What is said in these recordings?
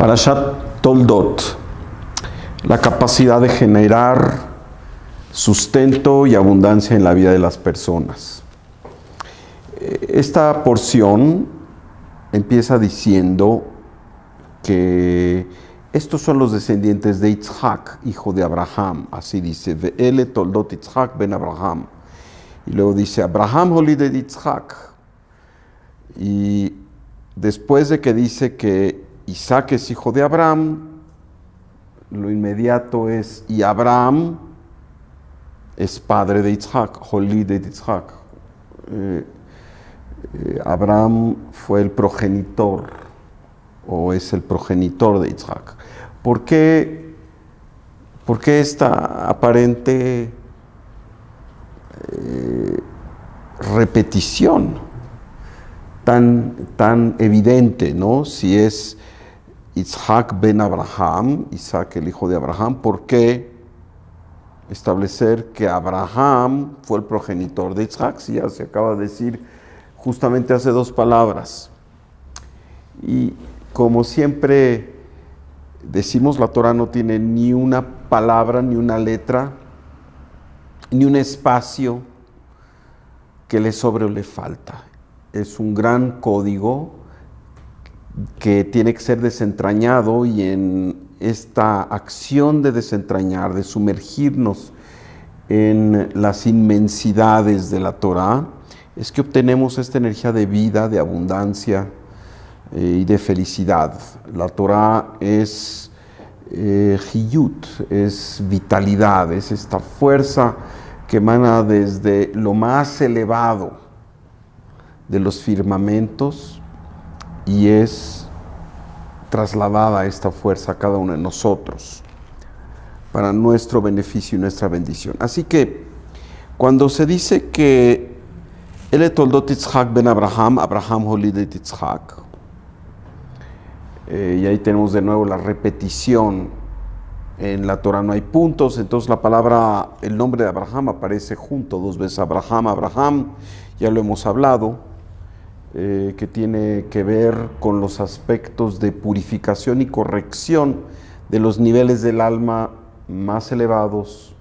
Parashat Toldot, la capacidad de generar sustento y abundancia en la vida de las personas. Esta porción empieza diciendo que estos son los descendientes de Yitzhak, hijo de Abraham. Así dice, Ve'ele Toldot Yitzhak ben Abraham. Y luego dice, Abraham holide Yitzhak. Y después de que dice que Isaac es hijo de Abraham, lo inmediato es, y Abraham es padre de Yitzhak, holide Yitzhak. Abraham fue el progenitor, o es el progenitor de Yitzhak. ¿Por qué esta aparente repetición tan evidente, ¿no? Si es Yitzhak ben Abraham, Isaac el hijo de Abraham, ¿por qué establecer que Abraham fue el progenitor de Yitzhak? Si ya se acaba de decir justamente hace dos palabras. Y como siempre decimos, la Torah no tiene ni una palabra, ni una letra, ni un espacio que le sobre o le falta. Es un gran código que tiene que ser desentrañado, y en esta acción de desentrañar, de sumergirnos en las inmensidades de la Torah, es que obtenemos esta energía de vida, de abundancia y de felicidad. La Torah es Hiyut, es vitalidad, es esta fuerza que emana desde lo más elevado de los firmamentos y es trasladada esta fuerza a cada uno de nosotros para nuestro beneficio y nuestra bendición. Así que cuando se dice que Ele Toldot Yitzhak ben Abraham, Abraham holide Yitzhak, y ahí tenemos de nuevo la repetición. En la Torah no hay puntos, entonces la palabra, el nombre de Abraham aparece junto dos veces. Abraham, Abraham, ya lo hemos hablado, que tiene que ver con los aspectos de purificación y corrección de los niveles del alma más elevados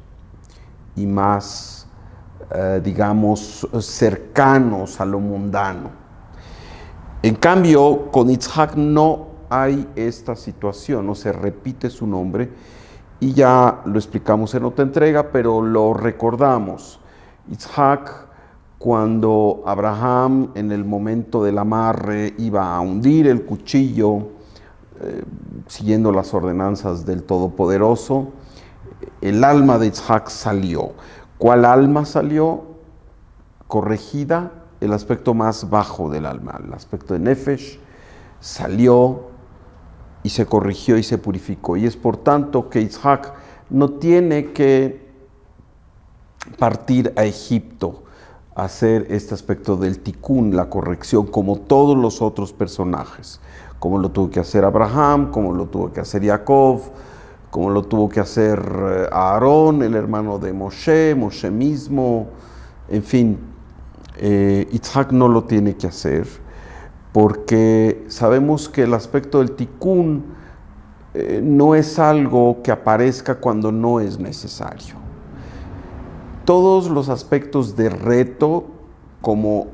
y más, digamos, cercanos a lo mundano. En cambio, con Yitzhak no hay esta situación, no se repite su nombre, y ya lo explicamos en otra entrega, pero lo recordamos. Yitzhak, cuando Abraham en el momento del amarre iba a hundir el cuchillo, siguiendo las ordenanzas del Todopoderoso, el alma de Yitzhak salió. ¿Cuál alma salió? Corregida, el aspecto más bajo del alma, el aspecto de Nefesh, salió y se corrigió y se purificó. Y es por tanto que Yitzhak no tiene que partir a Egipto a hacer este aspecto del tikkun, la corrección, como todos los otros personajes, como lo tuvo que hacer Abraham, como lo tuvo que hacer Jacob, como lo tuvo que hacer Aarón, el hermano de Moshe, Moshe mismo, en fin. Yitzhak no lo tiene que hacer, porque sabemos que el aspecto del tikkun no es algo que aparezca cuando no es necesario. Todos los aspectos de reto, como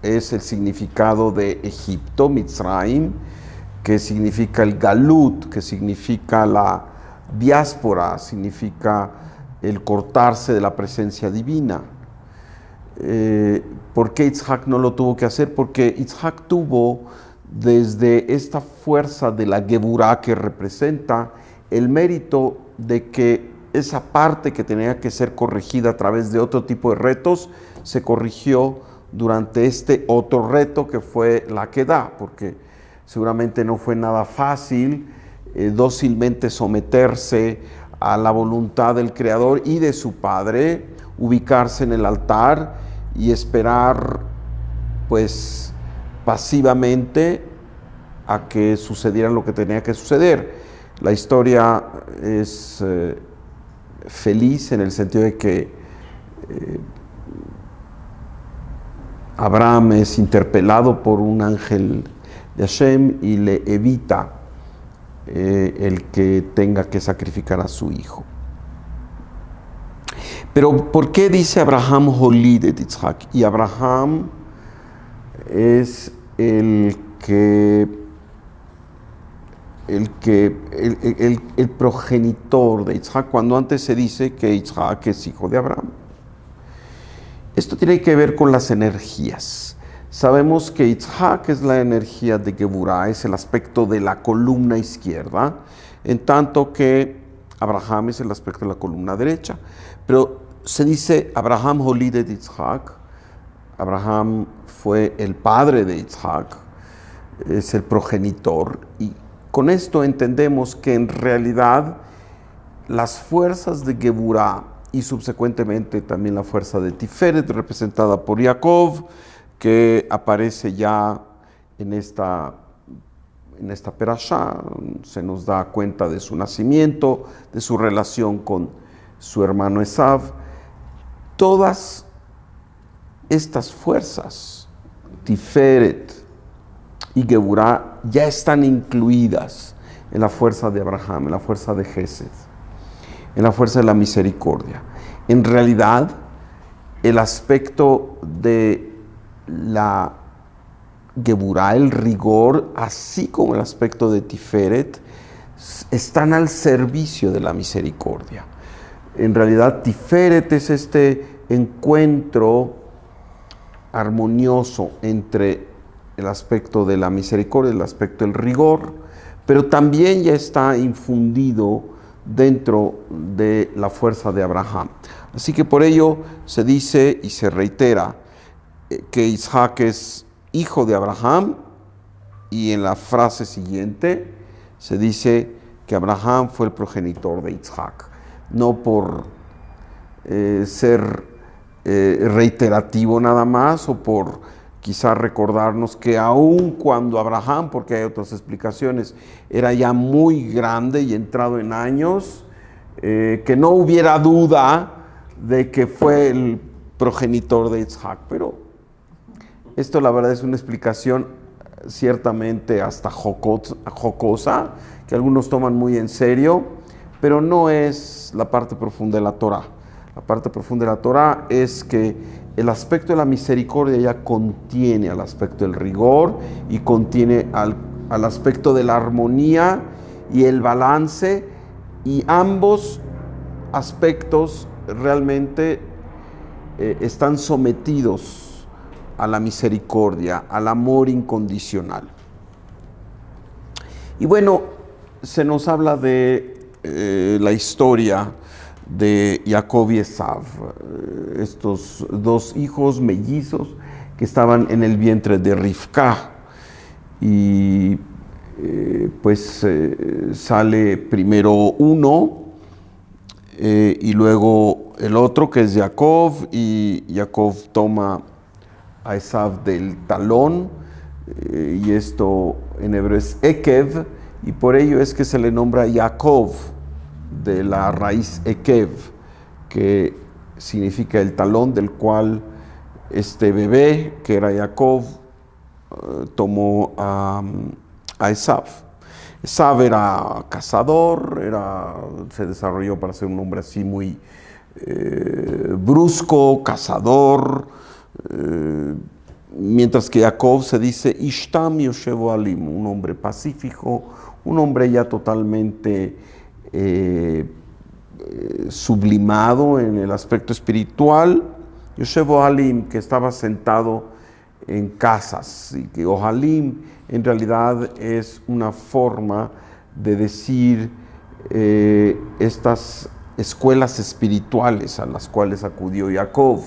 es el significado de Egipto, Mitzrayim, que significa el galut, que significa la diáspora, significa el cortarse de la presencia divina. ¿Por qué Yitzhak no lo tuvo que hacer? Porque Yitzhak tuvo, desde esta fuerza de la Geburah que representa, el mérito de que esa parte que tenía que ser corregida a través de otro tipo de retos, se corrigió durante este otro reto que fue la Kedah, porque seguramente no fue nada fácil dócilmente someterse a la voluntad del Creador y de su Padre, ubicarse en el altar y esperar, pues, pasivamente a que sucediera lo que tenía que suceder. La historia es feliz en el sentido de que Abraham es interpelado por un ángel de Hashem y le evita el que tenga que sacrificar a su hijo. Pero ¿por qué dice Abraham Holid et Yitzhak? Y Abraham es el progenitor de Yitzhak, cuando antes se dice que Yitzhak es hijo de Abraham. Esto tiene que ver con las energías. Sabemos que Yitzhak es la energía de Geburah, es el aspecto de la columna izquierda, en tanto que Abraham es el aspecto de la columna derecha. Pero se dice Abraham Holid et Yitzhak. Abraham fue el padre de Yitzhak, es el progenitor, y con esto entendemos que en realidad las fuerzas de Geburah y subsecuentemente también la fuerza de Tiferet, representada por Jacob, que aparece ya en esta perashá, se nos da cuenta de su nacimiento, de su relación con su hermano Esav. Todas estas fuerzas, Tiferet y Geburah, ya están incluidas en la fuerza de Abraham, en la fuerza de Gesed, en la fuerza de la misericordia. En realidad, el aspecto de la Geburah, el rigor, así como el aspecto de Tiferet, están al servicio de la misericordia. En realidad, Tiferet es este encuentro armonioso entre el aspecto de la misericordia, el aspecto del rigor, pero también ya está infundido dentro de la fuerza de Abraham. Así que por ello se dice y se reitera que Isaac es hijo de Abraham, y en la frase siguiente se dice que Abraham fue el progenitor de Isaac, no por ser reiterativo nada más, o por quizá recordarnos que aun cuando Abraham, porque hay otras explicaciones, era ya muy grande y entrado en años, que no hubiera duda de que fue el progenitor de Isaac. Pero esto, la verdad, es una explicación ciertamente hasta jocosa, que algunos toman muy en serio, pero no es la parte profunda de la Torá. La parte profunda de la Torá es que el aspecto de la misericordia ya contiene al aspecto del rigor y contiene al aspecto de la armonía y el balance, y ambos aspectos realmente están sometidos a la misericordia, al amor incondicional. Y bueno, se nos habla de la historia de Jacob y Esav, estos dos hijos mellizos que estaban en el vientre de Rivka, y sale primero uno y luego el otro, que es Jacob, y Jacob toma a Esav del talón, y esto en hebreo es Ekev, y por ello es que se le nombra Jacob, de la raíz Ekev, que significa el talón, del cual este bebé, que era Jacob, tomó a Esav. Esav era cazador, se desarrolló para ser un hombre así muy brusco, cazador, mientras que Jacob se dice Ishtam Yoshevo Alim, un hombre pacífico, un hombre ya totalmente sublimado en el aspecto espiritual. Yoshevo Alim, que estaba sentado en casas, y que Ohalim en realidad es una forma de decir estas escuelas espirituales a las cuales acudió Jacob,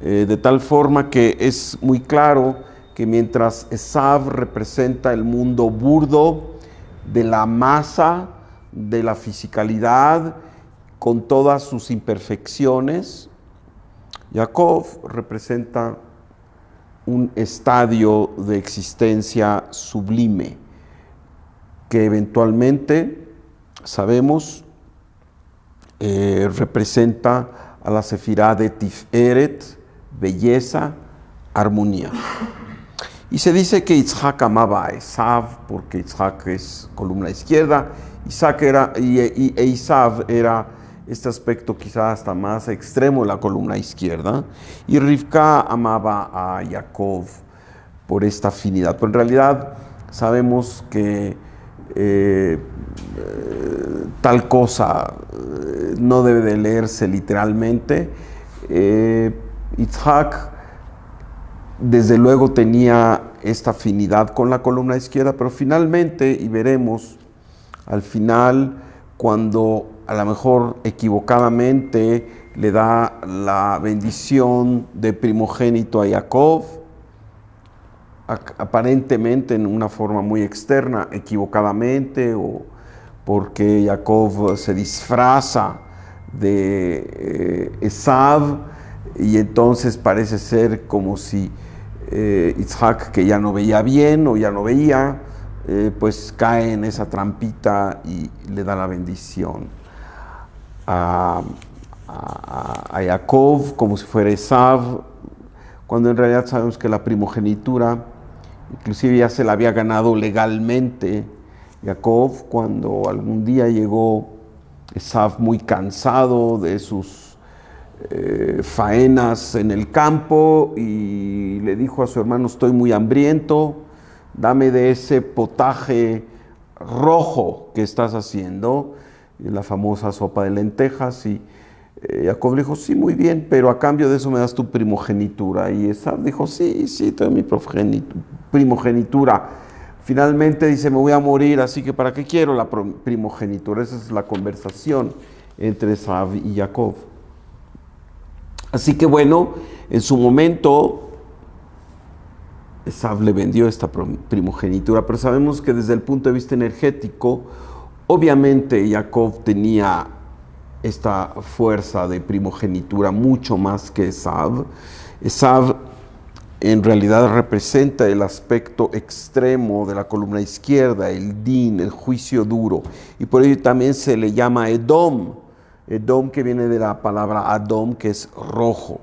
de tal forma que es muy claro que mientras Esav representa el mundo burdo de la masa, de la fisicalidad, con todas sus imperfecciones, Jacob representa un estadio de existencia sublime, que eventualmente, sabemos, representa a la sefirá de Tiferet, belleza, armonía. Y se dice que Isaac amaba a Esav porque Isaac es columna izquierda, e Esav era este aspecto quizá hasta más extremo de la columna izquierda, y Rivka amaba a Jacob por esta afinidad. Pero en realidad sabemos que tal cosa no debe de leerse literalmente. Isaac desde luego tenía esta afinidad con la columna izquierda, pero finalmente, y veremos al final, cuando a lo mejor equivocadamente le da la bendición de primogénito a Jacob, aparentemente en una forma muy externa, equivocadamente, o porque Jacob se disfraza de Esav, y entonces parece ser como si Isaac, que ya no veía bien o ya no veía, pues cae en esa trampita y le da la bendición a Jacob como si fuera Esav, cuando en realidad sabemos que la primogenitura inclusive ya se la había ganado legalmente Jacob, cuando algún día llegó Esav muy cansado de sus faenas en el campo y le dijo a su hermano: estoy muy hambriento, dame de ese potaje rojo que estás haciendo, la famosa sopa de lentejas. Y Jacob le dijo: sí, muy bien, pero a cambio de eso me das tu primogenitura. Y Esav dijo: sí, te doy mi primogenitura. Finalmente dice: me voy a morir, así que ¿para qué quiero la primogenitura? Esa es la conversación entre Esav y Jacob. Así que bueno, en su momento Esav le vendió esta primogenitura, pero sabemos que desde el punto de vista energético, obviamente Jacob tenía esta fuerza de primogenitura mucho más que Esav. Esav en realidad representa el aspecto extremo de la columna izquierda, el din, el juicio duro, y por ello también se le llama Edom. Edom, que viene de la palabra Adom, que es rojo.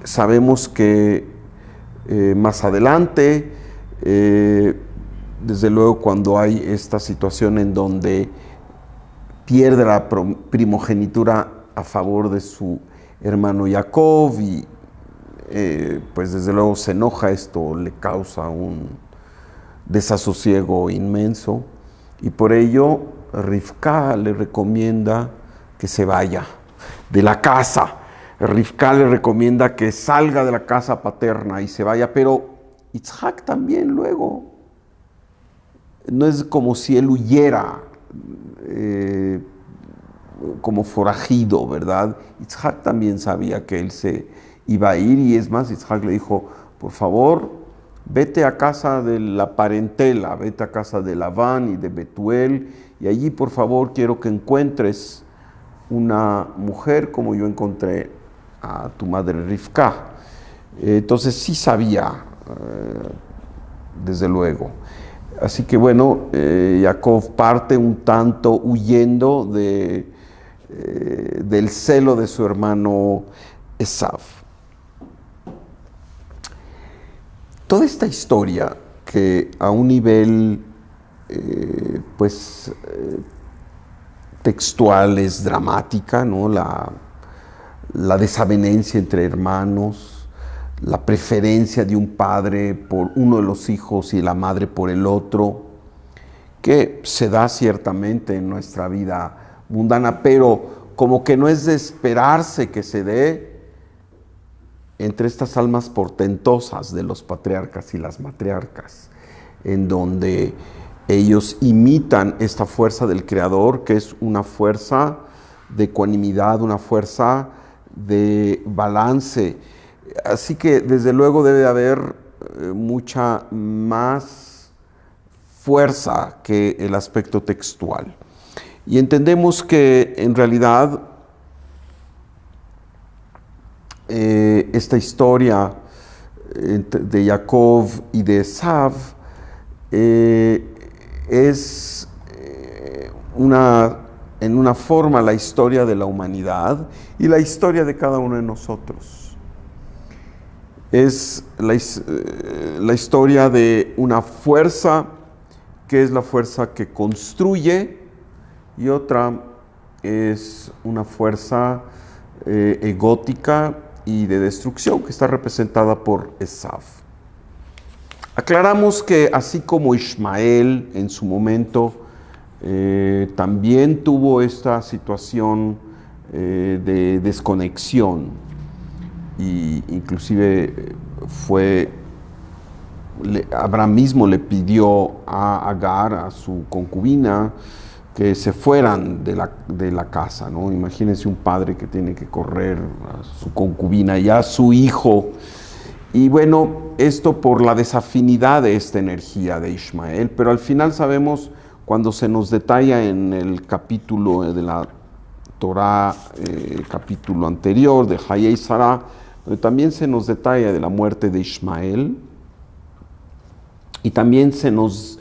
Sabemos que más adelante, desde luego cuando hay esta situación en donde pierde la primogenitura a favor de su hermano Jacob, y pues desde luego se enoja, esto le causa un desasosiego inmenso. Y por ello Rivka le recomienda que se vaya de la casa. Rivka le recomienda que salga de la casa paterna y se vaya, pero Isaac también luego. No es como si él huyera como forajido, ¿verdad? Isaac también sabía que él se iba a ir, y es más, Isaac le dijo: por favor, vete a casa de la parentela, vete a casa de Labán y de Betuel, y allí por favor quiero que encuentres una mujer como yo encontré a tu madre Rivka. Entonces sí sabía, desde luego. Así que bueno, Jacob parte un tanto huyendo del celo de su hermano Esav. Toda esta historia, que a un nivel textual es dramática, ¿no? La desavenencia entre hermanos, la preferencia de un padre por uno de los hijos y la madre por el otro, que se da ciertamente en nuestra vida mundana, pero como que no es de esperarse que se dé entre estas almas portentosas de los patriarcas y las matriarcas, en donde ellos imitan esta fuerza del Creador, que es una fuerza de ecuanimidad, una fuerza de balance. Así que desde luego debe de haber mucha más fuerza que el aspecto textual. Y entendemos que en realidad esta historia de Jacob y de Esav es en una forma la historia de la humanidad y la historia de cada uno de nosotros. es la historia de una fuerza que es la fuerza que construye y otra es una fuerza egótica y de destrucción que está representada por Esav. Aclaramos que así como Ismael en su momento también tuvo esta situación de desconexión y inclusive Abraham mismo le pidió a Agar, a su concubina, que se fueran de la casa, ¿no? Imagínense un padre que tiene que correr a su concubina y a su hijo. Y bueno, esto por la desafinidad de esta energía de Ismael, pero al final sabemos, cuando se nos detalla en el capítulo de la Torá, capítulo anterior de Hayei Sarah, donde también se nos detalla de la muerte de Ismael, y también se nos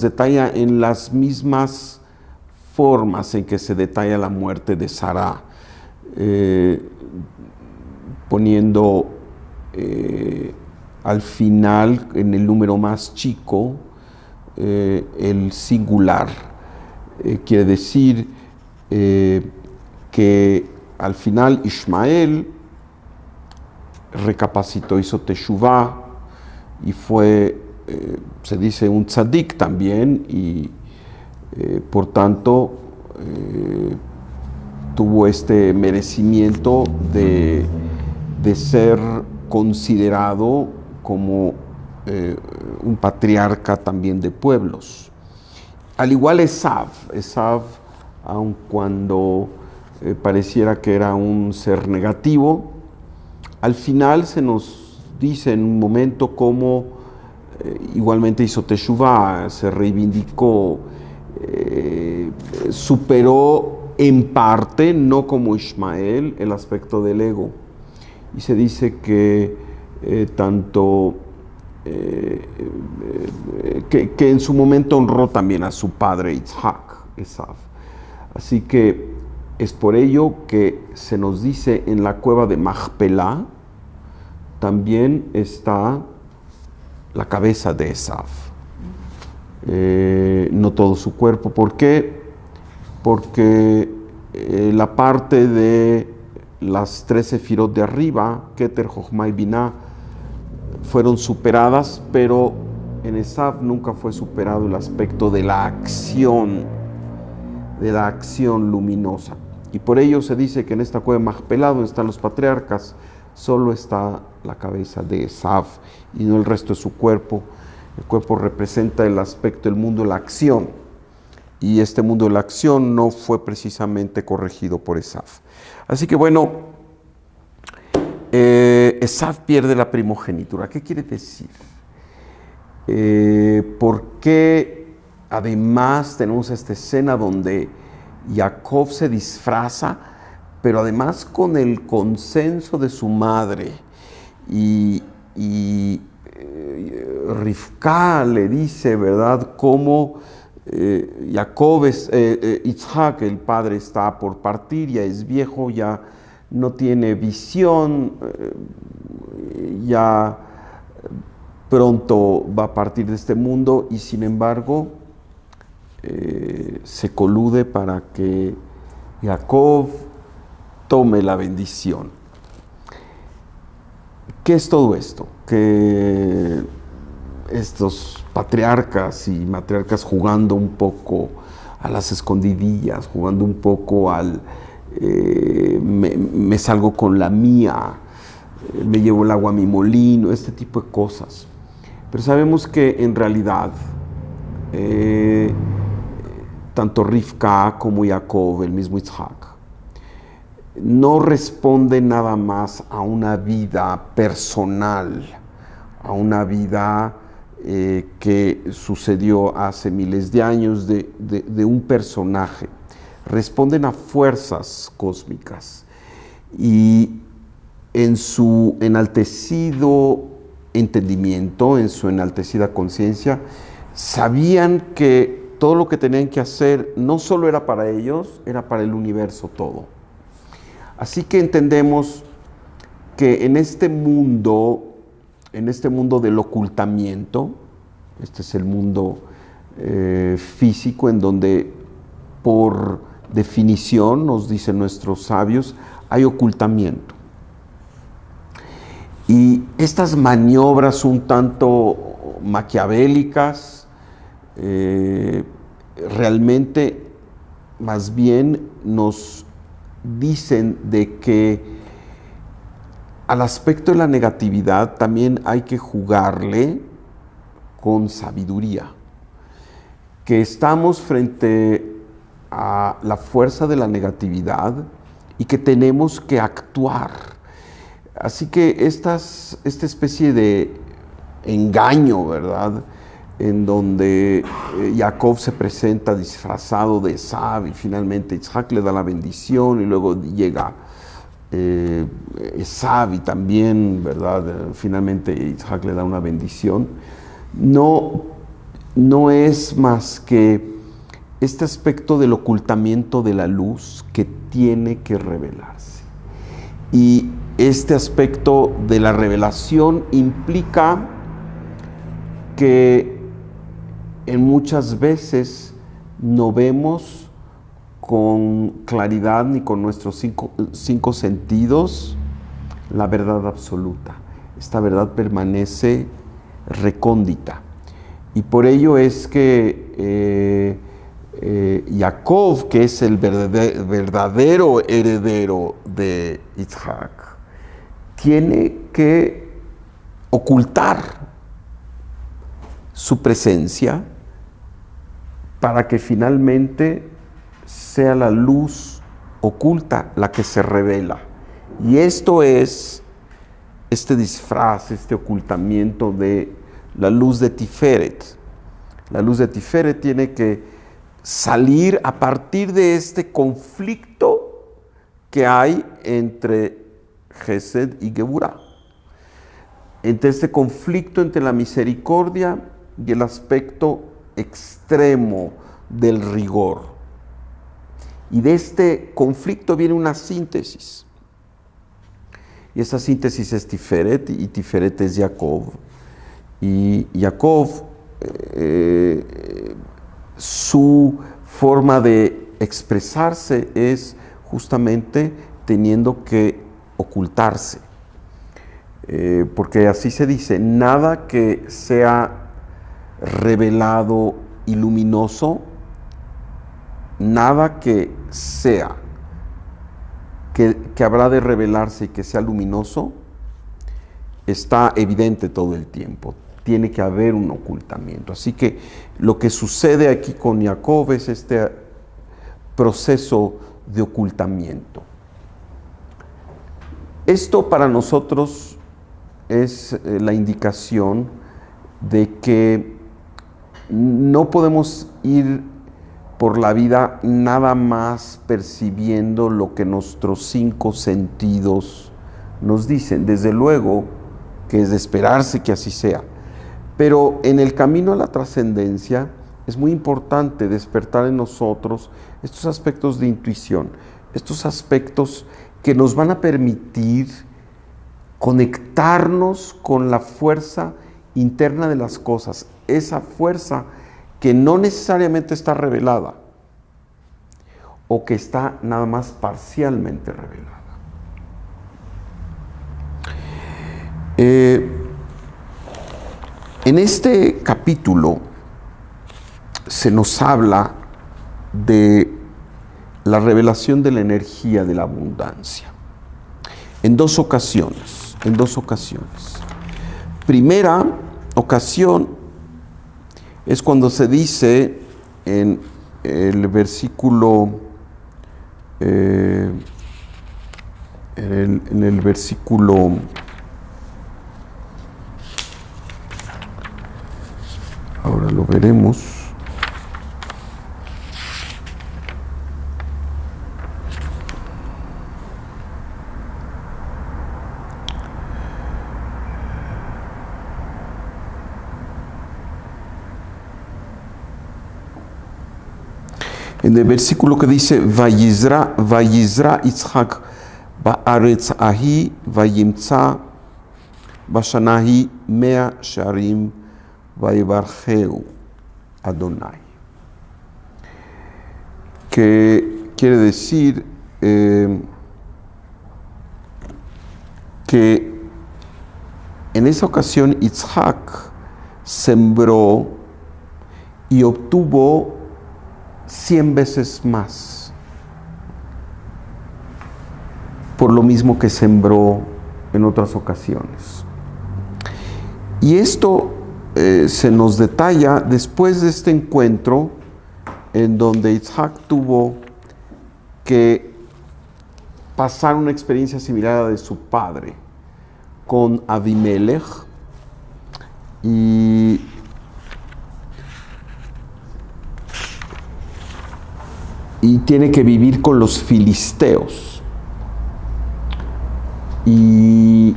detalla en las mismas formas en que se detalla la muerte de Sarah, poniendo al final, en el número más chico, el singular. Quiere decir que al final Ismael recapacitó, hizo teshuvá y fue, se dice, un tzadik también, y por tanto tuvo este merecimiento de ser considerado como un patriarca también de pueblos. Al igual Esav, aun cuando pareciera que era un ser negativo, al final se nos dice en un momento cómo igualmente hizo teshuvá, se reivindicó, superó en parte, no como Ismael, el aspecto del ego. Y se dice que que en su momento honró también a su padre Yitzhak, Esav. Así que es por ello que se nos dice en la cueva de Machpelah también está la cabeza de Esav, no todo su cuerpo. ¿Por qué? Porque la parte de las 13 sefirot de arriba, Keter, Jochma y Binah, fueron superadas, pero en Esav nunca fue superado el aspecto de la acción luminosa. Y por ello se dice que en esta cueva de Machpelah, donde están los patriarcas, solo está la cabeza de Esav y no el resto de su cuerpo. El cuerpo representa el aspecto del mundo de la acción, y este mundo de la acción no fue precisamente corregido por Esav. Así que bueno, Esav pierde la primogenitura. ¿Qué quiere decir? ¿Por qué además tenemos esta escena donde Jacob se disfraza, pero además con el consenso de su madre? Y Rivka le dice, ¿verdad?, cómo Jacob, Yitzhak, el padre, está por partir, ya es viejo, ya no tiene visión, ya pronto va a partir de este mundo, y sin embargo se colude para que Jacob tome la bendición. ¿Qué es todo esto? Que estos patriarcas y matriarcas jugando un poco a las escondidillas, jugando un poco al me salgo con la mía, me llevo el agua a mi molino, este tipo de cosas. Pero sabemos que en realidad tanto Rivka como Jacob, el mismo Yitzhak, no responde nada más a una vida personal, a una vida que sucedió hace miles de años de un personaje. Responden a fuerzas cósmicas, y en su enaltecido entendimiento, en su enaltecida conciencia, sabían que todo lo que tenían que hacer no solo era para ellos, era para el universo todo. Así que entendemos que en este mundo en este mundo del ocultamiento. Este es el mundo físico en donde, por definición, nos dicen nuestros sabios, hay ocultamiento. Y estas maniobras un tanto maquiavélicas, realmente más bien nos dicen de que al aspecto de la negatividad también hay que jugarle con sabiduría, que estamos frente a la fuerza de la negatividad y que tenemos que actuar. Así que esta especie de engaño, ¿verdad?, en donde Jacob se presenta disfrazado de Esav y finalmente Isaac le da la bendición y luego llega Esav y también, ¿verdad?, finalmente Isaac le da una bendición. No es más que este aspecto del ocultamiento de la luz que tiene que revelarse. Y este aspecto de la revelación implica que en muchas veces no vemos con claridad ni con nuestros cinco sentidos la verdad absoluta. Esta verdad permanece recóndita. Y por ello es que Jacob, que es el verdadero heredero de Isaac, tiene que ocultar su presencia para que finalmente sea la luz oculta la que se revela. Y esto es este disfraz, este ocultamiento de la luz de Tiferet. La luz de Tiferet tiene que salir a partir de este conflicto que hay entre Gesed y Geburah, entre este conflicto entre la misericordia y el aspecto extremo del rigor. Y de este conflicto viene una síntesis. Y esa síntesis es Tiferet, y Tiferet es Jacob. Y Jacob, su forma de expresarse es justamente teniendo que ocultarse. Porque así se dice, nada que sea revelado y luminoso, nada que sea, que habrá de revelarse y que sea luminoso, está evidente todo el tiempo. Tiene que haber un ocultamiento. Así que lo que sucede aquí con Jacob es este proceso de ocultamiento. Esto para nosotros es la indicación de que no podemos ir por la vida nada más percibiendo lo que nuestros cinco sentidos nos dicen. Desde luego que es de esperarse que así sea. Pero en el camino a la trascendencia es muy importante despertar en nosotros estos aspectos de intuición, estos aspectos que nos van a permitir conectarnos con la fuerza interna de las cosas, esa fuerza que no necesariamente está revelada o que está nada más parcialmente revelada. En este capítulo se nos habla de la revelación de la energía de la abundancia en dos ocasiones. Primera ocasión es cuando se dice en el versículo ahora lo veremos. En el versículo que dice Vayizra Yitzhak ba'aretz ahi vayimtza Bashanahi mea sharim vaibarjeu Adonai. Que quiere decir que en esa ocasión Yitzhak sembró y obtuvo 100 veces más, por lo mismo que sembró en otras ocasiones. Y esto se nos detalla después de este encuentro en donde Yitzhak tuvo que pasar una experiencia similar a la de su padre con Abimelech y tiene que vivir con los filisteos. Y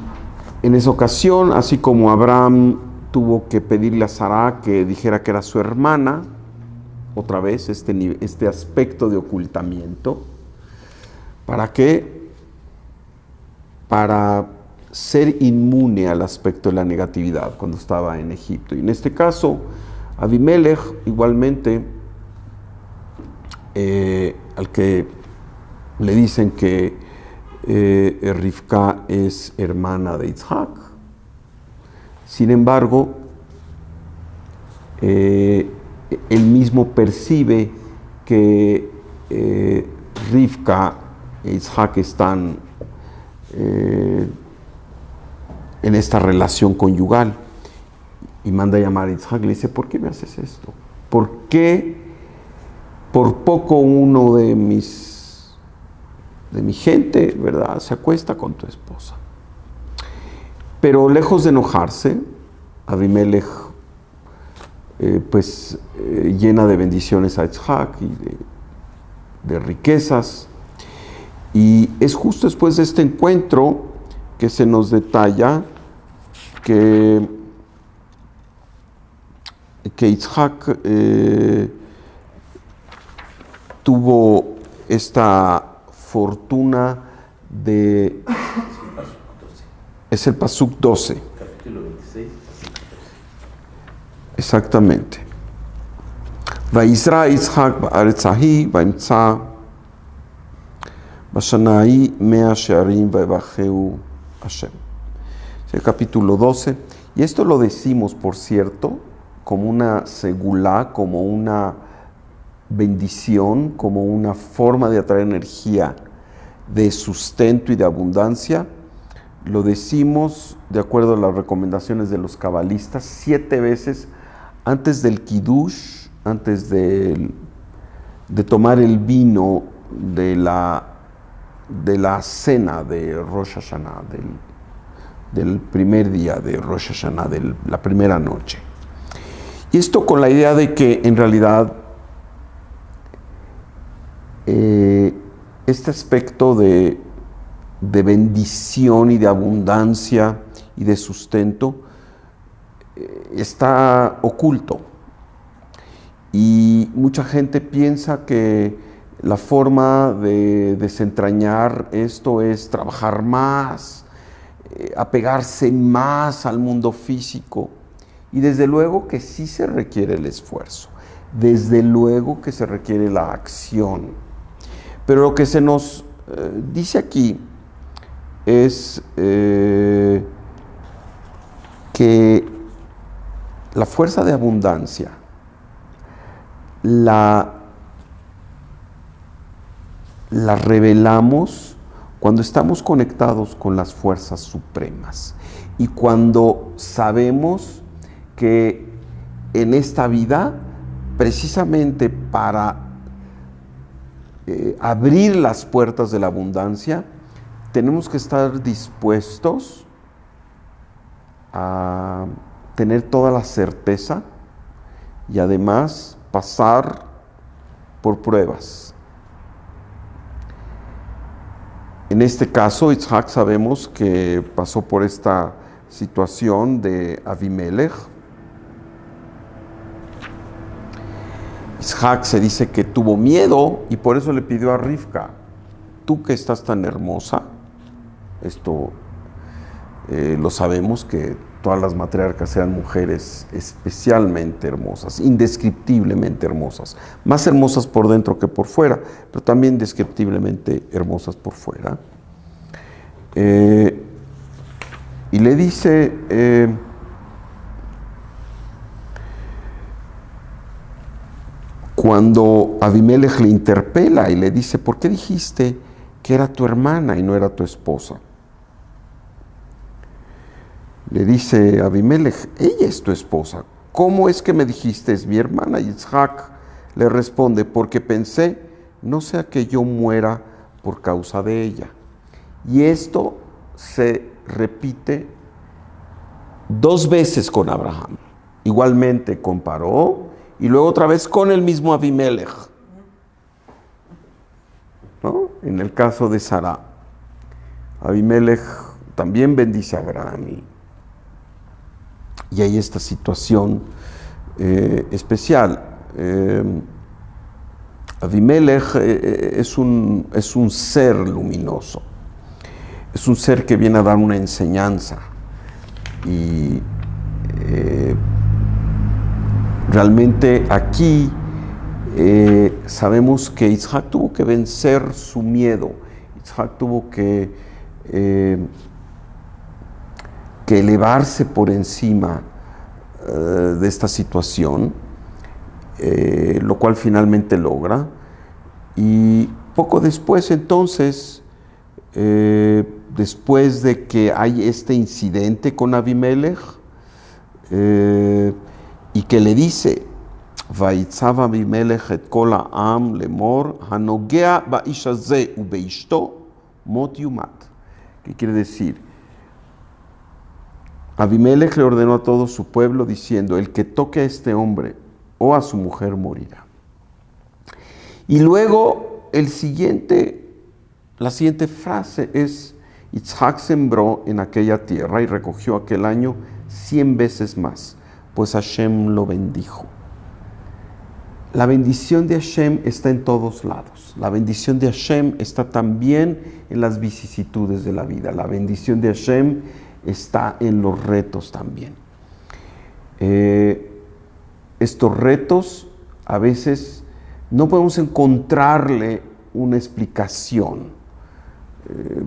en esa ocasión, así como Abraham tuvo que pedirle a Sara que dijera que era su hermana, otra vez este aspecto de ocultamiento, ¿para qué? Para ser inmune al aspecto de la negatividad cuando estaba en Egipto. Y en este caso, Abimelech igualmente, al que le dicen que Rivka es hermana de Yitzhak. Sin embargo, él mismo percibe que Rivka e Yitzhak están en esta relación conyugal y manda a llamar a Yitzhak. Le dice: ¿por qué me haces esto? ¿Por qué por poco uno de mi gente, ¿verdad?, se acuesta con tu esposa? Pero lejos de enojarse, Abimelech llena de bendiciones a Yitzhak y de riquezas. Y es justo después de este encuentro que se nos detalla que Yitzhak tuvo esta fortuna de... Es el Pasuk 12. Capítulo 26. Exactamente. Vaisra Yitzhak ba'aretz ahi va'imtza bashanahi mea shearim va'evacheu Hashem. Es el capítulo 12. Y esto lo decimos, por cierto, como una segulá, como una bendición, como una forma de atraer energía de sustento y de abundancia. Lo decimos de acuerdo a las recomendaciones de los cabalistas 7 veces antes del kiddush, antes de tomar el vino de la cena de Rosh Hashanah, del primer día de Rosh Hashanah, de la primera noche. Y esto con la idea de que en realidad este aspecto de bendición y de abundancia y de sustento está oculto. Y mucha gente piensa que la forma de desentrañar esto es trabajar más, apegarse más al mundo físico. Y desde luego que sí se requiere el esfuerzo, desde luego que se requiere la acción. Pero lo que se nos dice aquí es que la fuerza de abundancia la revelamos cuando estamos conectados con las fuerzas supremas y cuando sabemos que en esta vida, precisamente para abrir las puertas de la abundancia, tenemos que estar dispuestos a tener toda la certeza y además pasar por pruebas. En este caso, Yitzhak sabemos que pasó por esta situación de Abimelech. Yitzhak se dice que tuvo miedo y por eso le pidió a Rivka: tú que estás tan hermosa, esto Lo sabemos que todas las matriarcas eran mujeres especialmente hermosas, indescriptiblemente hermosas, más hermosas por dentro que por fuera, pero también indescriptiblemente hermosas por fuera. Y le dice, cuando Abimelech le interpela y le dice, ¿por qué dijiste que era tu hermana y no era tu esposa? Le dice Abimelech, ella es tu esposa. ¿Cómo es que me dijiste es mi hermana? Y Isaac le responde, porque pensé, no sea que yo muera por causa de ella. Y esto se repite 2 veces con Abraham. Igualmente con Paró y luego otra vez con el mismo Abimelech, ¿no? En el caso de Sara, Abimelech también bendice a Abraham y hay esta situación especial. Abimelech es un ser luminoso, es un ser que viene a dar una enseñanza y realmente aquí sabemos que Isaac tuvo que vencer su miedo, Isaac tuvo que elevarse por encima de esta situación, lo cual finalmente logra. Y poco después entonces, después de que hay este incidente con Abimelech, y que le dice, Vayitzav Abimelech et kol ha'am lemor hanogea ba'ish hazeh ubeishto mot yumat. ¿Qué quiere decir? Abimelech le ordenó a todo su pueblo diciendo, el que toque a este hombre o a su mujer morirá. Y luego la siguiente frase es, Isaac sembró en aquella tierra y recogió aquel año 100 veces más, pues Hashem lo bendijo. La bendición de Hashem está en todos lados. La bendición de Hashem está también en las vicisitudes de la vida. La bendición de Hashem está en los retos también. Estos retos a veces no podemos encontrarle una explicación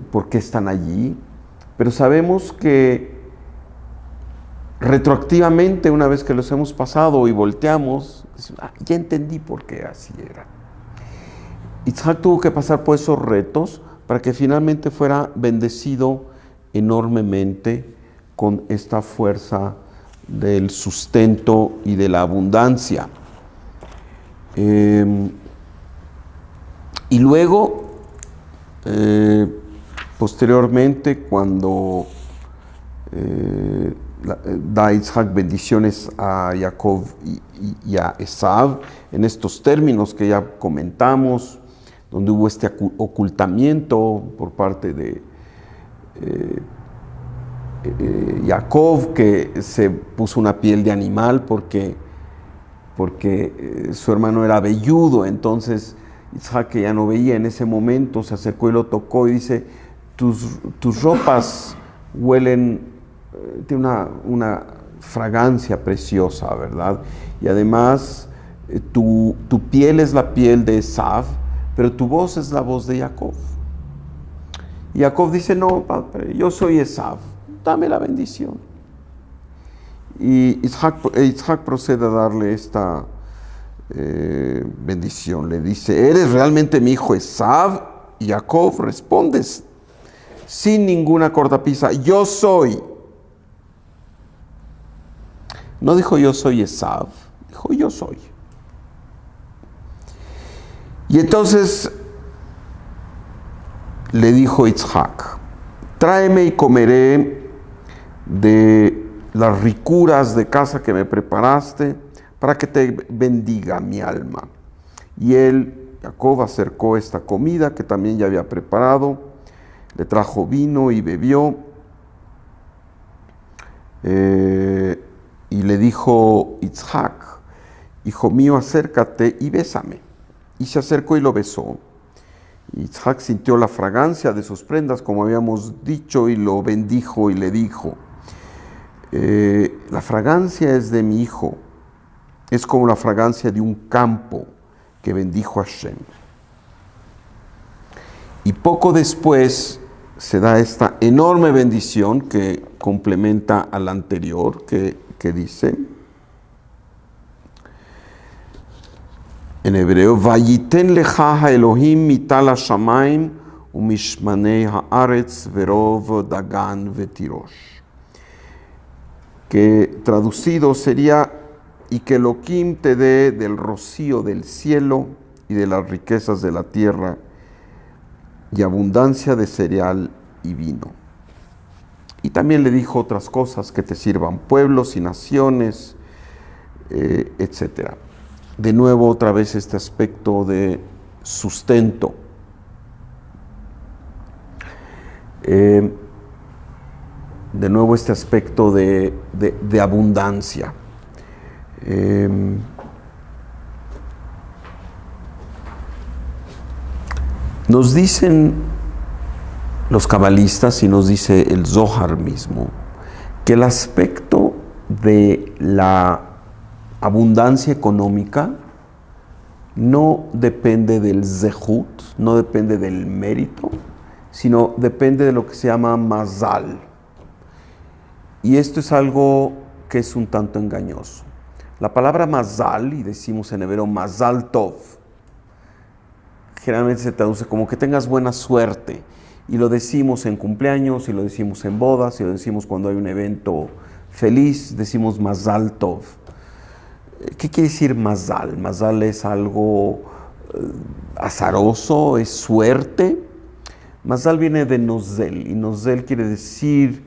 por qué están allí, pero sabemos que retroactivamente, una vez que los hemos pasado y volteamos, ya entendí por qué así era. Isaac tuvo que pasar por esos retos para que finalmente fuera bendecido enormemente con esta fuerza del sustento y de la abundancia. Y luego, posteriormente, cuando da Isaac bendiciones a Jacob y a Esav, en estos términos que ya comentamos, donde hubo este ocultamiento por parte de Jacob, que se puso una piel de animal porque su hermano era velludo. Entonces Isaac, que ya no veía en ese momento, se acercó y lo tocó y dice, tus ropas huelen, tiene una fragancia preciosa, ¿verdad? Y además tu piel es la piel de Esav, pero tu voz es la voz de Jacob. Y Jacob dice, no, padre, yo soy Esav, dame la bendición. Y Isaac procede a darle esta bendición. Le dice, ¿eres realmente mi hijo Esav? Y Jacob responde sin ninguna cortapisa, yo soy. No dijo yo soy Esav, dijo yo soy. Y entonces le dijo Isaac, tráeme y comeré de las ricuras de casa que me preparaste para que te bendiga mi alma. Y Jacob, acercó esta comida que también ya había preparado, le trajo vino y bebió, y le dijo Isaac, hijo mío, acércate y bésame. Y se acercó y lo besó. Isaac sintió la fragancia de sus prendas, como habíamos dicho, y lo bendijo y le dijo, la fragancia es de mi hijo, es como la fragancia de un campo que bendijo a Hashem. Y poco después se da esta enorme bendición que complementa a la anterior, que dice en hebreo, Vayiten lecha Elohim mital hashamayim umishmanei haaretz verov dagan vetirosh. Que traducido sería, y que Elohim te dé del rocío del cielo y de las riquezas de la tierra y abundancia de cereal y vino. Y también le dijo otras cosas, que te sirvan pueblos y naciones, etc. De nuevo, otra vez este aspecto de sustento. De nuevo este aspecto de abundancia. Nos dicen los cabalistas, y nos dice el Zohar mismo, que el aspecto de la abundancia económica no depende del zehut, no depende del mérito, sino depende de lo que se llama mazal. Y esto es algo que es un tanto engañoso. La palabra mazal, y decimos en hebreo mazal tov, generalmente se traduce como que tengas buena suerte, y lo decimos en cumpleaños, y lo decimos en bodas, y lo decimos cuando hay un evento feliz, decimos mazal tov. ¿Qué quiere decir mazal? Mazal es algo azaroso, es suerte. Mazal viene de nozel, y nozel quiere decir,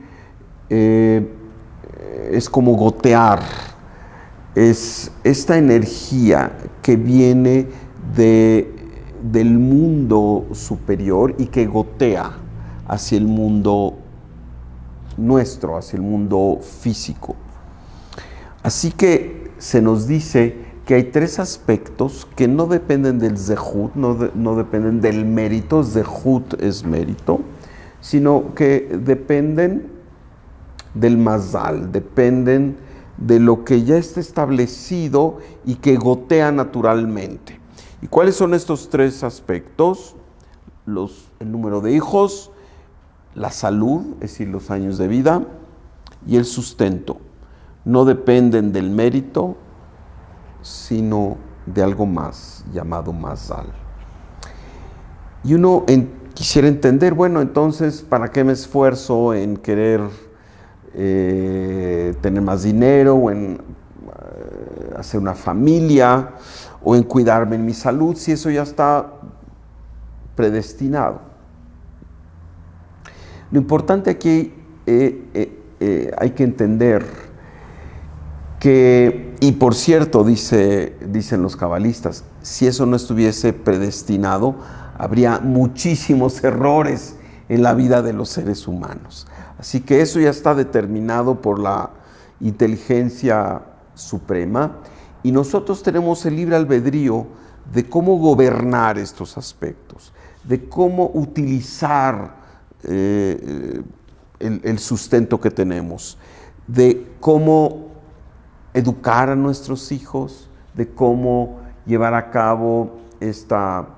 es como gotear, es esta energía que viene del mundo superior y que gotea hacia el mundo nuestro, hacia el mundo físico. Así que se nos dice que hay tres aspectos que no dependen del zehut, no dependen del mérito, zehut es mérito, sino que dependen del mazal, dependen de lo que ya está establecido y que gotea naturalmente. ¿Y cuáles son estos tres aspectos? El número de hijos, la salud, es decir, los años de vida, y el sustento. No dependen del mérito, sino de algo más llamado mazal. Y uno quisiera entender, bueno, entonces, ¿para qué me esfuerzo en querer tener más dinero, o en hacer una familia, o en cuidarme en mi salud, si eso ya está predestinado? Lo importante aquí hay que entender que, y por cierto, dicen los cabalistas, si eso no estuviese predestinado, habría muchísimos errores en la vida de los seres humanos. Así que eso ya está determinado por la inteligencia suprema, y nosotros tenemos el libre albedrío de cómo gobernar estos aspectos, de cómo utilizar el sustento que tenemos, de cómo educar a nuestros hijos, de cómo llevar a cabo esta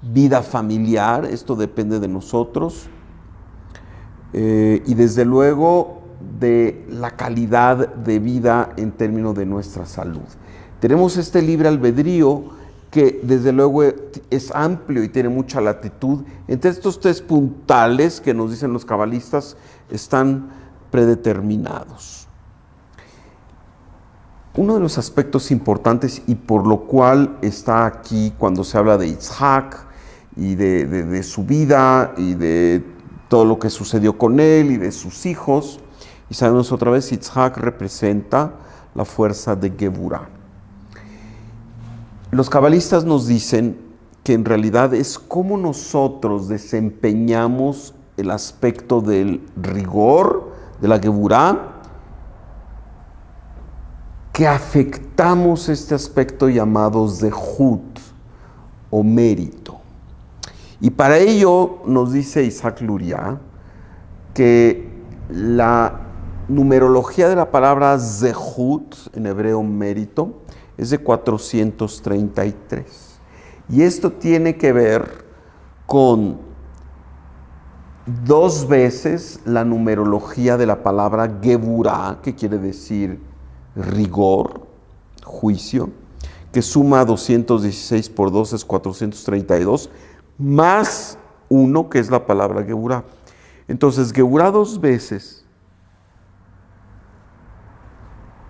vida familiar. Esto depende de nosotros, y desde luego de la calidad de vida en términos de nuestra salud. Tenemos este libre albedrío que desde luego es amplio y tiene mucha latitud. Entre estos tres puntales que nos dicen los cabalistas están predeterminados. Uno de los aspectos importantes, y por lo cual está aquí cuando se habla de Isaac y de su vida y de todo lo que sucedió con él y de sus hijos, y sabemos otra vez, Isaac representa la fuerza de Geburah. Los cabalistas nos dicen que en realidad es cómo nosotros desempeñamos el aspecto del rigor, de la Geburah, que afectamos este aspecto llamado zehut o mérito. Y para ello nos dice Isaac Luria que la numerología de la palabra zehut, en hebreo mérito, es de 433. Y esto tiene que ver con 2 veces la numerología de la palabra geburah, que quiere decir rigor, juicio, que suma 216 por 2 es 432, más 1, que es la palabra geburah. Entonces, geburah 2 veces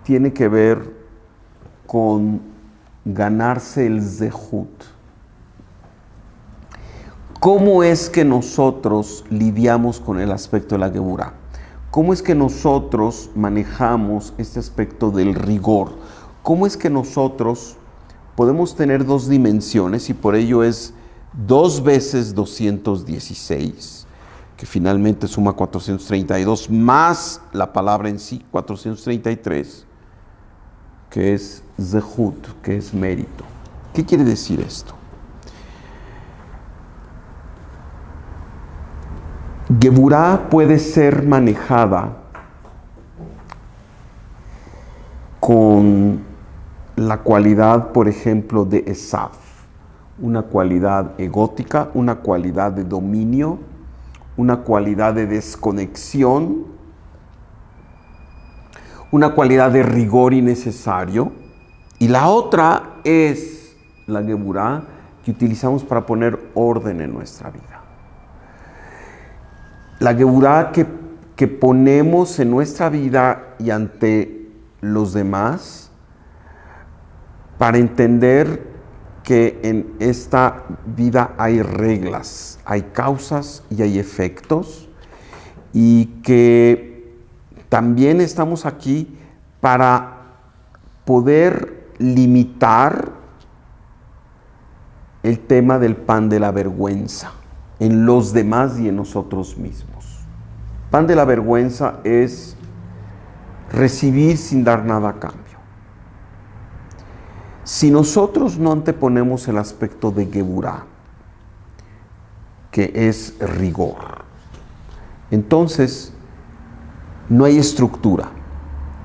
tiene que ver con ganarse el zehut. ¿Cómo es que nosotros lidiamos con el aspecto de la geburah? ¿Cómo es que nosotros manejamos este aspecto del rigor? ¿Cómo es que nosotros podemos tener 2 dimensiones y por ello es 2 veces 216, que finalmente suma 432, más la palabra en sí, 433, que es zehut, que es mérito? ¿Qué quiere decir esto? Geburah puede ser manejada con la cualidad, por ejemplo, de Esaf, una cualidad egótica, una cualidad de dominio, una cualidad de desconexión, una cualidad de rigor innecesario. Y la otra es la geburah que utilizamos para poner orden en nuestra vida. La geburah que ponemos en nuestra vida y ante los demás para entender que en esta vida hay reglas, hay causas y hay efectos, y que también estamos aquí para poder limitar el tema del pan de la vergüenza en los demás y en nosotros mismos. Pan de la vergüenza es recibir sin dar nada a cambio. Si nosotros no anteponemos el aspecto de geburah, que es rigor, entonces no hay estructura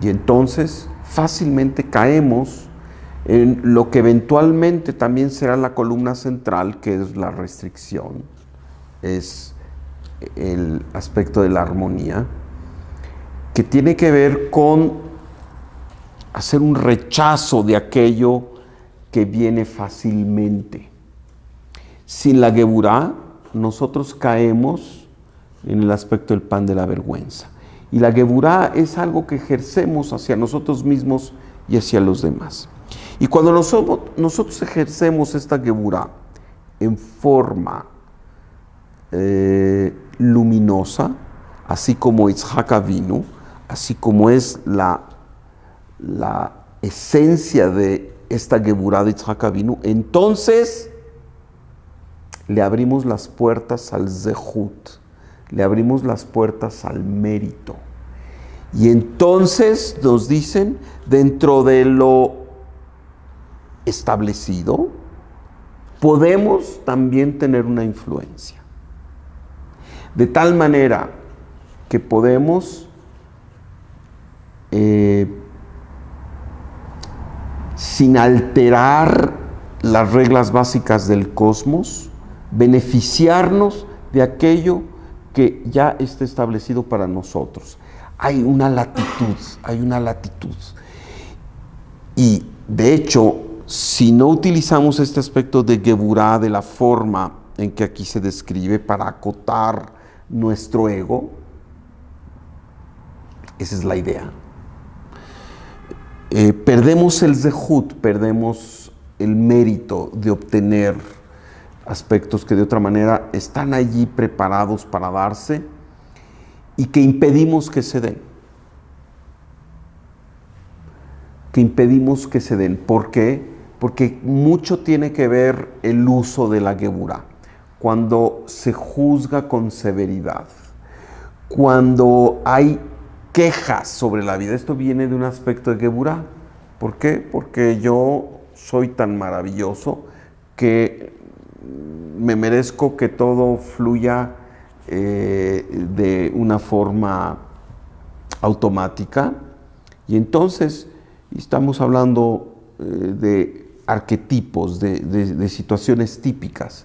y entonces fácilmente caemos en lo que eventualmente también será la columna central, que es la restricción, es el aspecto de la armonía, que tiene que ver con hacer un rechazo de aquello que viene fácilmente. Sin la geburah, nosotros caemos en el aspecto del pan de la vergüenza. Y la geburah es algo que ejercemos hacia nosotros mismos y hacia los demás. Y cuando nosotros ejercemos esta geburah en forma luminosa, así como Yitzhak Avinu, así como es la esencia de esta geburah de Yitzhak Avinu, entonces le abrimos las puertas al zehut, le abrimos las puertas al mérito. Y entonces nos dicen, dentro de lo establecido, podemos también tener una influencia. De tal manera que podemos sin alterar las reglas básicas del cosmos, beneficiarnos de aquello que ya está establecido para nosotros. Hay una latitud. Y de hecho, si no utilizamos este aspecto de geburah de la forma en que aquí se describe para acotar nuestro ego, esa es la idea. Perdemos el zehut, perdemos el mérito de obtener aspectos que de otra manera están allí preparados para darse y que impedimos que se den. ¿Por qué? Porque mucho tiene que ver el uso de la geburah. Cuando se juzga con severidad, cuando hay quejas sobre la vida, esto viene de un aspecto de geburah. ¿Por qué? Porque yo soy tan maravilloso que me merezco que todo fluya de una forma automática, y entonces estamos hablando de arquetipos, de situaciones típicas.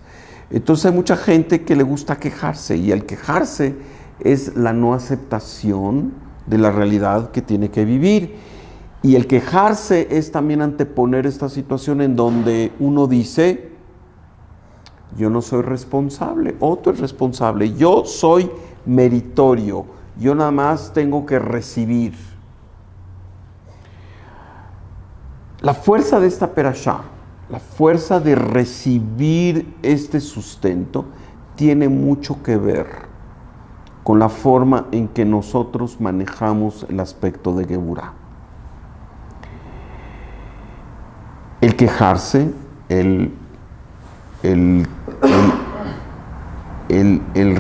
Entonces hay mucha gente que le gusta quejarse, y el quejarse es la no aceptación de la realidad que tiene que vivir. Y el quejarse es también anteponer esta situación en donde uno dice: yo no soy responsable, otro es responsable, yo soy meritorio, yo nada más tengo que recibir. La fuerza de esta perashá, la fuerza de recibir este sustento, tiene mucho que ver con la forma en que nosotros manejamos el aspecto de Geburá. El quejarse, el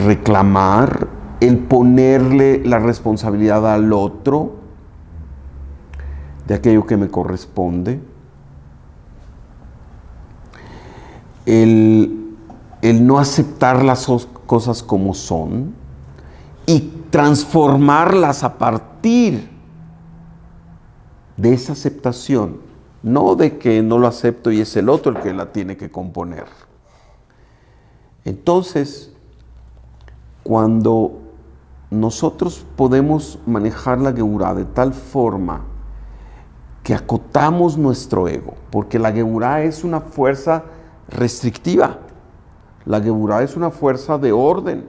reclamar, el ponerle la responsabilidad al otro de aquello que me corresponde, el no aceptar las cosas como son y transformarlas a partir de esa aceptación, no de que no lo acepto y es el otro el que la tiene que componer. Entonces, cuando nosotros podemos manejar la Geburá de tal forma que acotamos nuestro ego, porque la Geburá es una fuerza restrictiva, la Geburá es una fuerza de orden,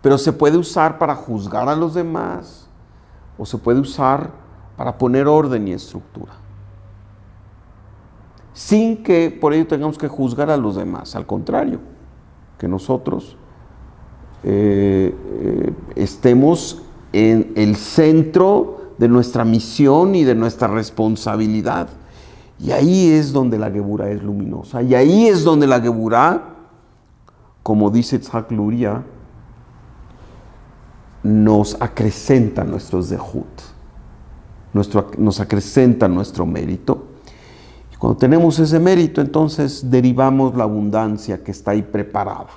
pero se puede usar para juzgar a los demás o se puede usar para poner orden y estructura, sin que por ello tengamos que juzgar a los demás. Al contrario, que nosotros estemos en el centro de nuestra misión y de nuestra responsabilidad. Y ahí es donde la Geburá es luminosa. Y ahí es donde la Geburá, como dice Itzhak Luria, nos acrecenta nuestro zehut, nos acrecenta nuestro mérito. Y cuando tenemos ese mérito, entonces derivamos la abundancia que está ahí preparada.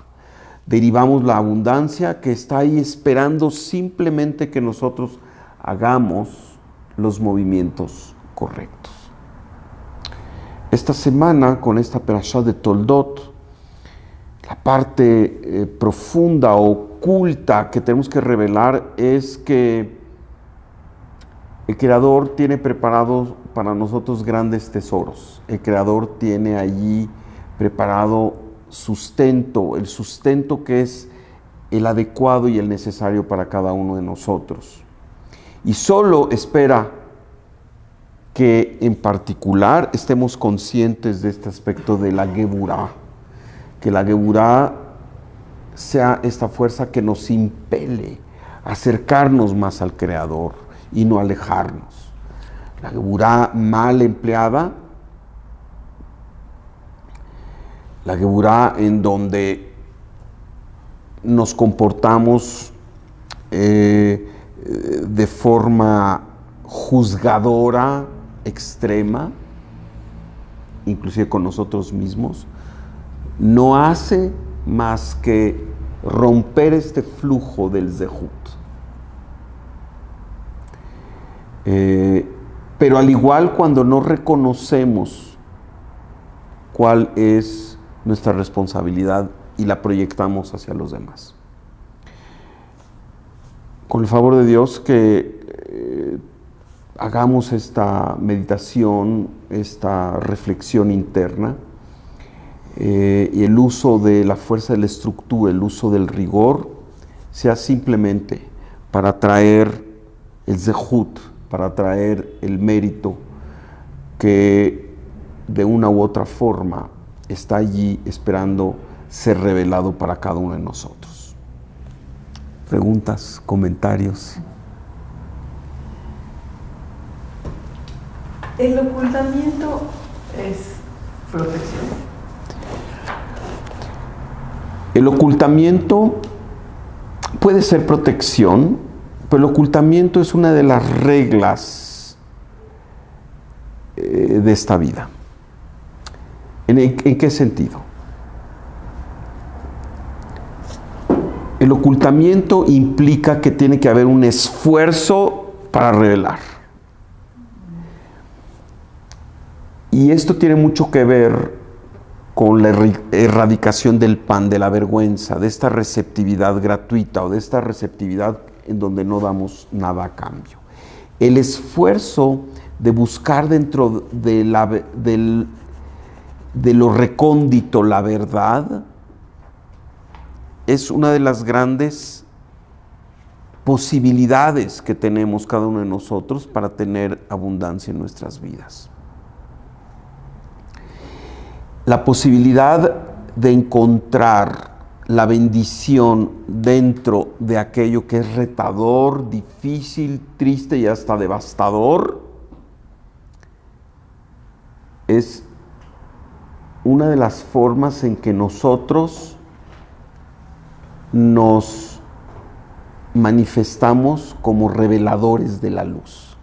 Derivamos la abundancia que está ahí esperando simplemente que nosotros hagamos los movimientos correctos. Esta semana, con esta perashá de Toldot, la parte profunda, oculta que tenemos que revelar es que el Creador tiene preparados para nosotros grandes tesoros. El Creador tiene allí preparado sustento, el sustento que es el adecuado y el necesario para cada uno de nosotros. Y solo espera que en particular estemos conscientes de este aspecto de la Geburá, que la Geburá sea esta fuerza que nos impele a acercarnos más al Creador y no alejarnos. La Geburá mal empleada, la Geburá en donde nos comportamos de forma juzgadora extrema, inclusive con nosotros mismos, no hace más que romper este flujo del zehut. Pero al igual, cuando no reconocemos cuál es nuestra responsabilidad y la proyectamos hacia los demás. Con el favor de Dios, que hagamos esta meditación, esta reflexión interna, y el uso de la fuerza de la estructura, el uso del rigor, sea simplemente para traer el zehut, para traer el mérito que de una u otra forma está allí esperando ser revelado para cada uno de nosotros. ¿Preguntas, comentarios? ¿El ocultamiento es protección? El ocultamiento puede ser protección, pero el ocultamiento es una de las reglas de esta vida. ¿En qué sentido? El ocultamiento implica que tiene que haber un esfuerzo para revelar. Y esto tiene mucho que ver con la erradicación del pan, de la vergüenza, de esta receptividad gratuita o de esta receptividad en donde no damos nada a cambio. El esfuerzo de buscar dentro de lo recóndito la verdad es una de las grandes posibilidades que tenemos cada uno de nosotros para tener abundancia en nuestras vidas. La posibilidad de encontrar la bendición dentro de aquello que es retador, difícil, triste y hasta devastador es una de las formas en que nosotros nos manifestamos como reveladores de la luz.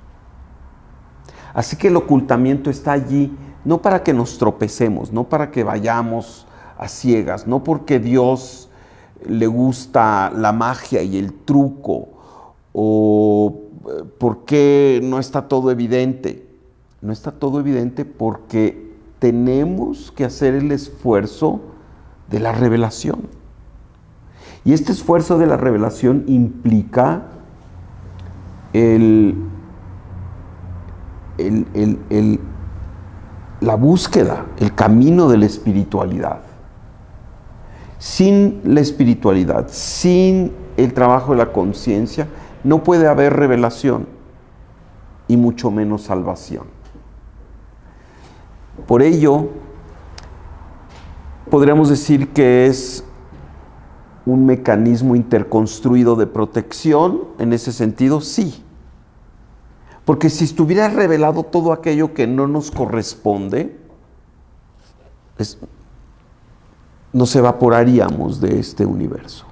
Así que el ocultamiento está allí no para que nos tropecemos, no para que vayamos a ciegas, no porque Dios le gusta la magia y el truco, o porque no está todo evidente. No está todo evidente porque tenemos que hacer el esfuerzo de la revelación. Y este esfuerzo de la revelación implica la búsqueda, el camino de la espiritualidad. Sin la espiritualidad, sin el trabajo de la conciencia, no puede haber revelación y mucho menos salvación. Por ello, podríamos decir que es un mecanismo interconstruido de protección, en ese sentido, sí. Porque si estuviera revelado todo aquello que no nos corresponde, nos evaporaríamos de este universo.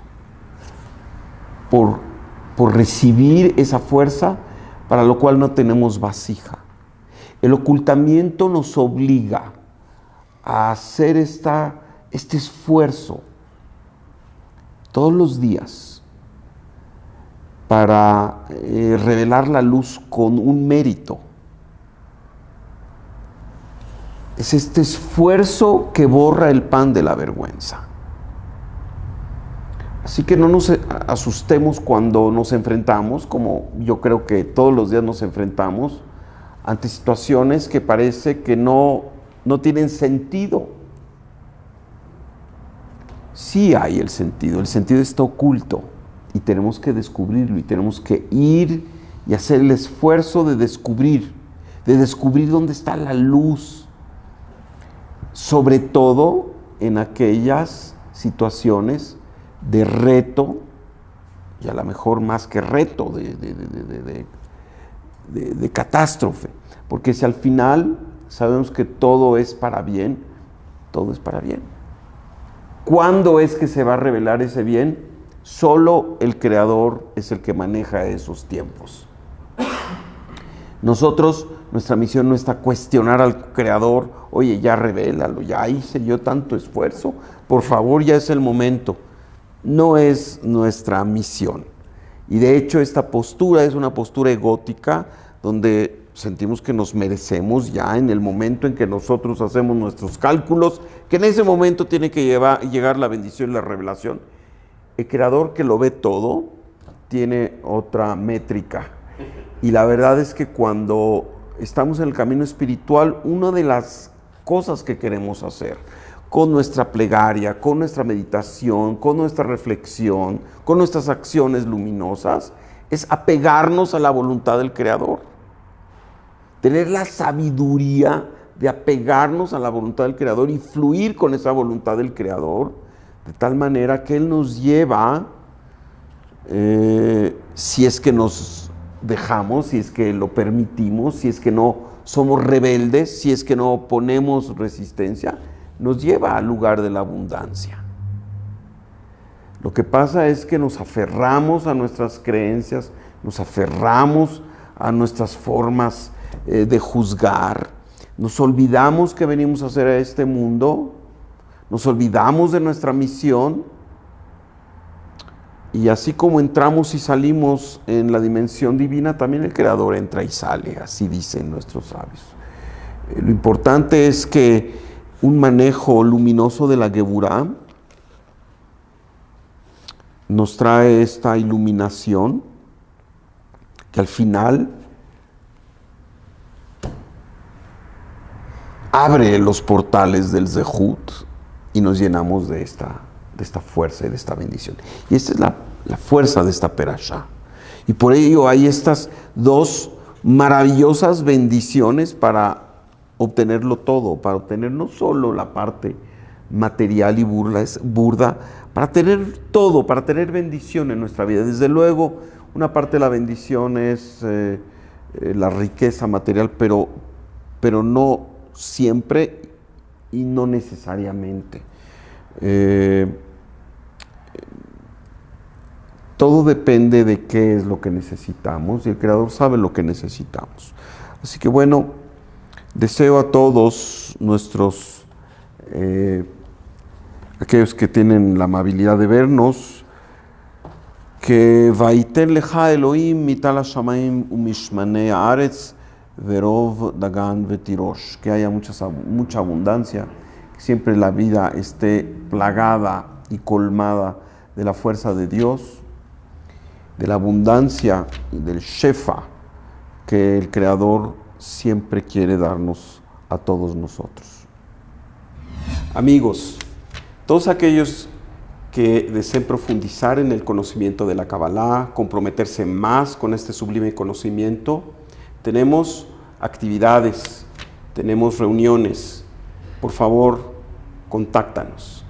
Por recibir esa fuerza, para lo cual no tenemos vasija. El ocultamiento nos obliga a hacer este esfuerzo todos los días para revelar la luz con un mérito. Es este esfuerzo que borra el pan de la vergüenza. Así que no nos asustemos cuando nos enfrentamos, como yo creo que todos los días nos enfrentamos, ante situaciones que parece que no tienen sentido. Sí hay el sentido está oculto y tenemos que descubrirlo y tenemos que ir y hacer el esfuerzo de descubrir dónde está la luz, sobre todo en aquellas situaciones de reto, y a lo mejor más que reto, de catástrofe, porque si al final sabemos que todo es para bien, todo es para bien. ¿Cuándo es que se va a revelar ese bien? Solo el Creador es el que maneja esos tiempos. Nosotros, nuestra misión no está cuestionar al Creador, oye, ya revélalo, ya hice yo tanto esfuerzo, por favor, ya es el momento. No es nuestra misión. Y de hecho esta postura es una postura egótica donde sentimos que nos merecemos ya en el momento en que nosotros hacemos nuestros cálculos, que en ese momento tiene que llegar la bendición y la revelación. El Creador, que lo ve todo, tiene otra métrica. Y la verdad es que cuando estamos en el camino espiritual, una de las cosas que queremos hacer con nuestra plegaria, con nuestra meditación, con nuestra reflexión, con nuestras acciones luminosas, es apegarnos a la voluntad del Creador. Tener la sabiduría de apegarnos a la voluntad del Creador y fluir con esa voluntad del Creador, de tal manera que Él nos lleva, si es que nos dejamos, si es que lo permitimos, si es que no somos rebeldes, si es que no ponemos resistencia, nos lleva al lugar de la abundancia. Lo que pasa es que nos aferramos a nuestras creencias, nos aferramos a nuestras formas de juzgar, nos olvidamos que venimos a hacer a este mundo, nos olvidamos de nuestra misión Y así como entramos y salimos en la dimensión divina, también el Creador entra y sale, así dicen nuestros sabios. Lo importante es que un manejo luminoso de la Geburah nos trae esta iluminación que al final abre los portales del Zehut y nos llenamos de esta fuerza y de esta bendición. Y esta es la fuerza de esta perashá. Y por ello hay estas dos maravillosas bendiciones para obtenerlo todo, para obtener no solo la parte material y burda, para tener todo, para tener bendición en nuestra vida. Desde luego, una parte de la bendición es la riqueza material, pero no siempre y no necesariamente. Todo depende de qué es lo que necesitamos y el Creador sabe lo que necesitamos. Así que bueno, deseo a todos nuestros, aquellos que tienen la amabilidad de vernos, que Vaiten lecha Elohim mital hashamayim umishmanei haaretz verov dagan vetirosh, que haya mucha abundancia, que siempre la vida esté plagada y colmada de la fuerza de Dios, de la abundancia y del shefa que el Creador siempre quiere darnos a todos nosotros. Amigos, todos aquellos que deseen profundizar en el conocimiento de la Kabbalah, comprometerse más con este sublime conocimiento, tenemos actividades, tenemos reuniones. Por favor, contáctanos.